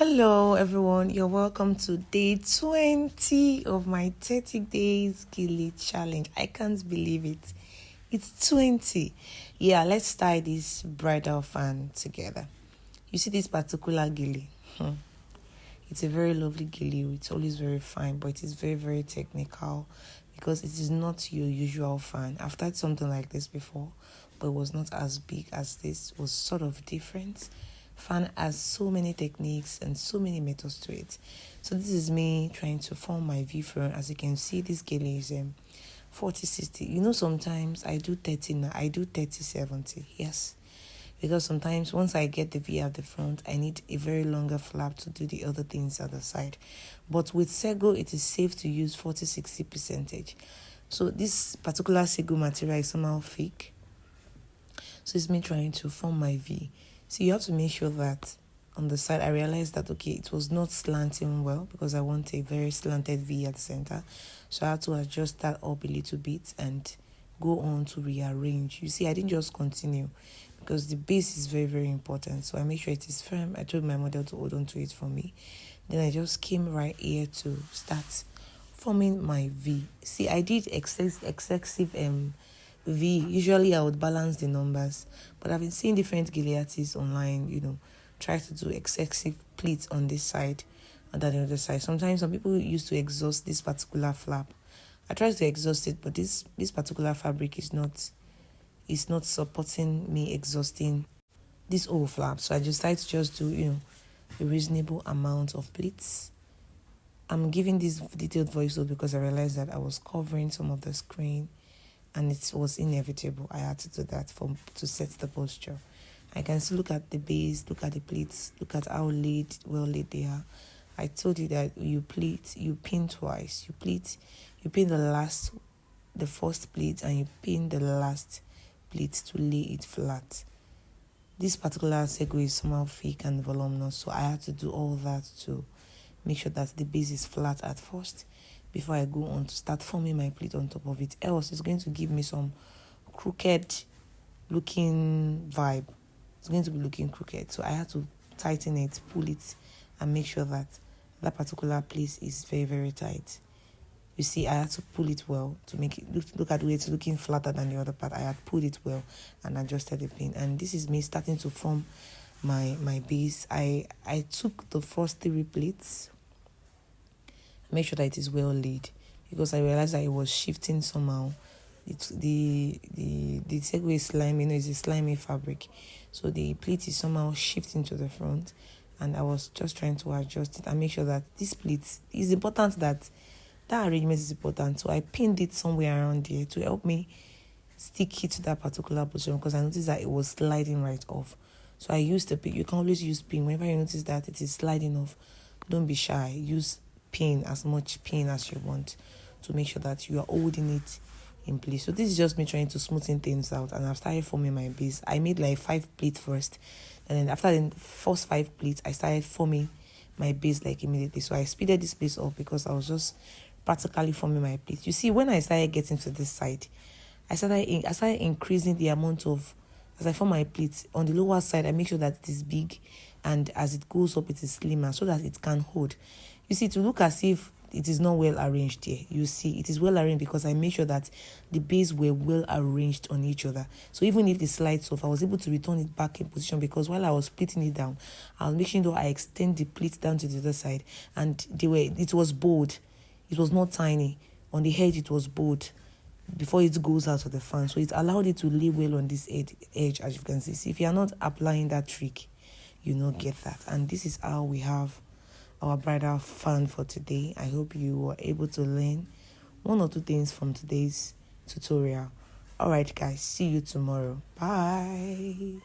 Hello everyone, you're welcome to day 20 of my 30 days gele challenge. I can't believe it. It's 20. Yeah, let's tie this bridal fan together. You see this particular gele? It's a very lovely gele. It's always very fine, but it is very, very technical because it is not your usual fan. I've tried something like this before, but it was not as big as this. It was sort of different. Fan has so many techniques and so many methods to it. So this is me trying to form my V front. As you can see, this gele is 40-60. You know, sometimes I do 30 now. I do 30-70. Yes. Because sometimes once I get the V at the front, I need a very longer flap to do the other things at the side. But with sego, it is safe to use 40-60%. So this particular sego material is somehow fake. So it's me trying to form my V. So you have to make sure that on the side, I realized that, okay, it was not slanting well because I want a very slanted V at the center. So I had to adjust that up a little bit and go on to rearrange. You see, I didn't just continue because the base is very, very important. So I make sure it is firm. I told my model to hold on to it for me. Then I just came right here to start forming my V. See, I did excessive V. Usually I would balance the numbers, but I've been seeing different gele artists online, try to do excessive pleats on this side and on the other side. Sometimes some people used to exhaust this particular flap. I tried to exhaust it, but this particular fabric is not supporting me exhausting this whole flap. So I decided to just do, a reasonable amount of pleats. I'm giving this detailed voiceover because I realized that I was covering some of the screen and it was inevitable. I had to do that to set the posture. I can still look at the base, look at the pleats, look at how well laid they are. I told you that you pin twice. You pin the first pleat, and you pin the last pleat to lay it flat. This particular sego is somehow fake and voluminous, so I had to do all that to make sure that the base is flat at first before I go on to start forming my pleat on top of it. Else, it's going to give me some crooked looking vibe. It's going to be looking crooked. So I had to tighten it, pull it, and make sure that that particular place is very, very tight. You see, I had to pull it well to make it look at the way it's looking flatter than the other part. I had pulled it well and adjusted the pin. And this is me starting to form my base. I took the first 3 pleats, make sure that it is well laid, because I realized that it was shifting somehow. The sego is slimy, it's a slimy fabric, so the pleat is somehow shifting to the front, and I was just trying to adjust it and make sure that this pleat is important, that arrangement is important. So I pinned it somewhere around here to help me stick it to that particular position, because I noticed that it was sliding right off. So I used the pin. You can always use pin whenever you notice that it is sliding off. Don't be shy. Use pin, as much pin as you want, to make sure that you are holding it in place. So this is just me trying to smoothen things out, and I've started forming my base. I made like 5 pleats first, and then after the first 5 pleats, I started forming my base like immediately. So I speeded this base up because I was just practically forming my pleats. You see, when I started getting to this side, I started increasing the amount of, as I form my pleats on the lower side, I make sure that it is big, and as it goes up, it is slimmer so that it can hold. You see, to look as if it is not well arranged here, you see, it is well arranged because I made sure that the base were well arranged on each other. So even if it slides off, I was able to return it back in position, because while I was splitting it down, I was making sure I extend the pleats down to the other side, and it was bold. It was not tiny. On the edge, it was bold before it goes out of the fan. So it allowed it to lay well on this edge, as you can see. So if you are not applying that trick, you not get that. And this is how we have our bridal fan for today. I hope you were able to learn 1 or 2 things from today's tutorial. Alright guys, see you tomorrow. Bye.